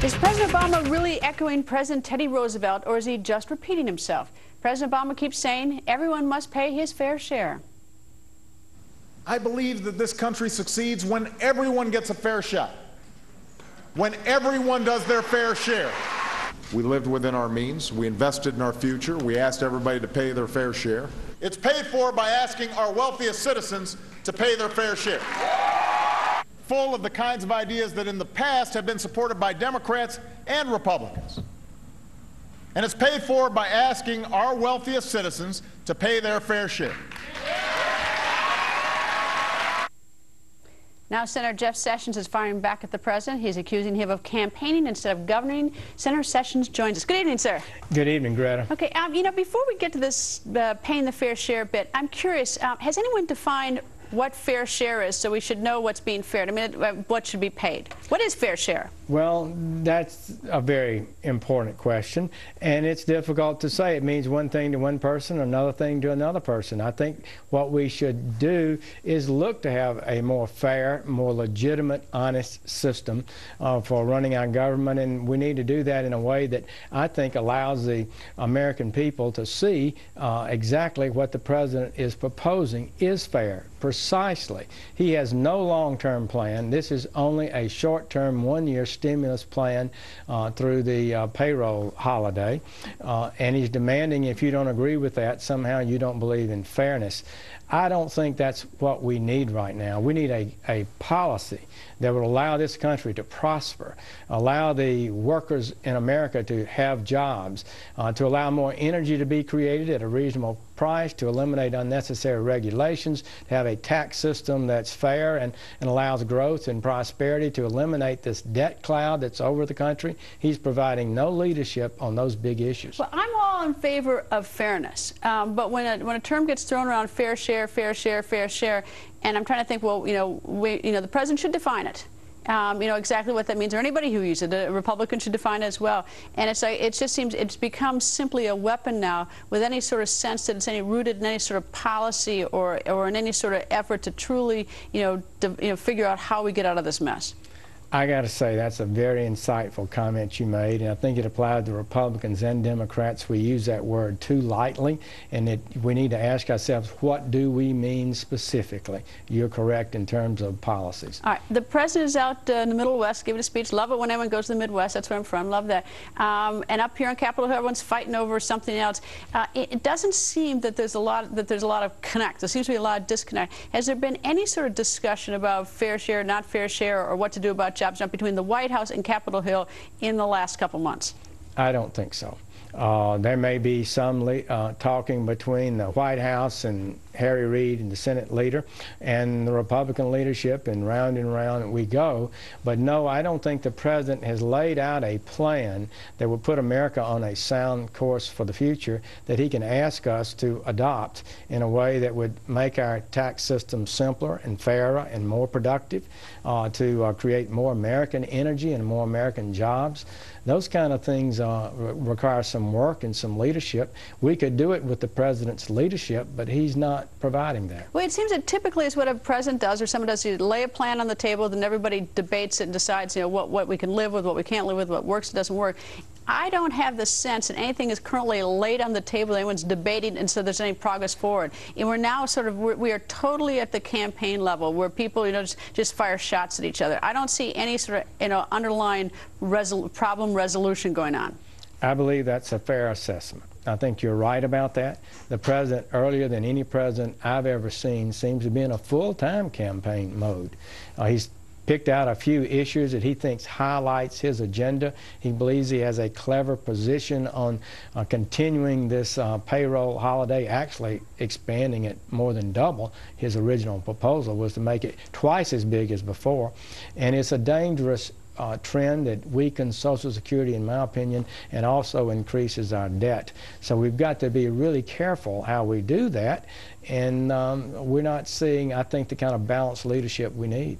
Is President Obama really echoing President Teddy Roosevelt, or is he just repeating himself? President Obama keeps saying everyone must pay his fair share. I believe that this country succeeds when everyone gets a fair shot, when everyone does their fair share. We lived within our means. We invested in our future. We asked everybody to pay their fair share. It's paid for by asking our wealthiest citizens to pay their fair share. Full of the kinds of ideas that in the past have been supported by Democrats and Republicans. And it's paid for by asking our wealthiest citizens to pay their fair share. Now Senator Jeff Sessions is firing back at the president. He's accusing him of campaigning instead of governing. Senator Sessions joins us. Good evening, sir. Good evening, Greta. Okay, you know, before we get to this paying the fair share bit, I'm curious, has anyone defined what fair share is, so we should know what's being fair? I mean, what should be paid? What is fair share? Well, that's a very important question, and it's difficult to say. It means one thing to one person, another thing to another person. I think what we should do is look to have a more fair, more legitimate, honest system for running our government, and we need to do that in a way that I think allows the American people to see exactly what the president is proposing is fair. Precisely. He has no long-term plan. This is only a short-term, one-year stimulus plan through the payroll holiday, and he's demanding, if you don't agree with that, somehow you don't believe in fairness. I don't think that's what we need right now. We need a policy that would allow this country to prosper, allow the workers in America to have jobs, to allow more energy to be created at a reasonable price, to eliminate unnecessary regulations, to have a tax system that's fair and allows growth and prosperity, to eliminate this debt cloud that's over the country. He's providing no leadership on those big issues. Well, I'm all in favor of fairness, but when a term gets thrown around, fair share, and I'm trying to think, well, the president should define it. Exactly what that means, or anybody who uses it. A Republican should define it as well. And it's like, it just seems it's become simply a weapon now, with any sort of sense that it's rooted in any sort of policy or in any sort of effort to truly, figure out how we get out of this mess. I got to say, that's a very insightful comment you made, and I think it applies to Republicans and Democrats. We use that word too lightly, and we need to ask ourselves, what do we mean specifically? You're correct in terms of policies. All right. The president is out in the Middle West giving a speech. Love it when everyone goes to the Midwest. That's where I'm from. Love that. And up here on Capitol Hill, everyone's fighting over something else. It doesn't seem that there's a lot of connect. There seems to be a lot of disconnect. Has there been any sort of discussion about fair share, not fair share, or what to do about jobs between the White House and Capitol Hill in the last couple months? I don't think so. There may be some talking between the White House and Harry Reid and the Senate leader and the Republican leadership, and round we go. But no, I don't think the president has laid out a plan that would put America on a sound course for the future that he can ask us to adopt in a way that would make our tax system simpler and fairer and more productive, to create more American energy and more American jobs. Those kind of things require some work and some leadership. We could do it with the president's leadership, but he's not providing that. Well, it seems that typically is what a president does, or someone does. You lay a plan on the table, then everybody debates it and decides, what we can live with, what we can't live with, what works, doesn't work. I don't have the sense that anything is currently laid on the table, anyone's debating, and so there's any progress forward. And we're now we are totally at the campaign level, where people, just fire shots at each other. I don't see any sort of, underlying problem resolution going on. I believe that's a fair assessment. I think you're right about that. The president, earlier than any president I've ever seen, seems to be in a full-time campaign mode. He's picked out a few issues that he thinks highlights his agenda. He believes he has a clever position on continuing this payroll holiday, actually expanding it more than double. His original proposal was to make it twice as big as before. And it's a dangerous trend that weakens Social Security, in my opinion, and also increases our debt. So we've got to be really careful how we do that, and we're not seeing, I think, the kind of balanced leadership we need.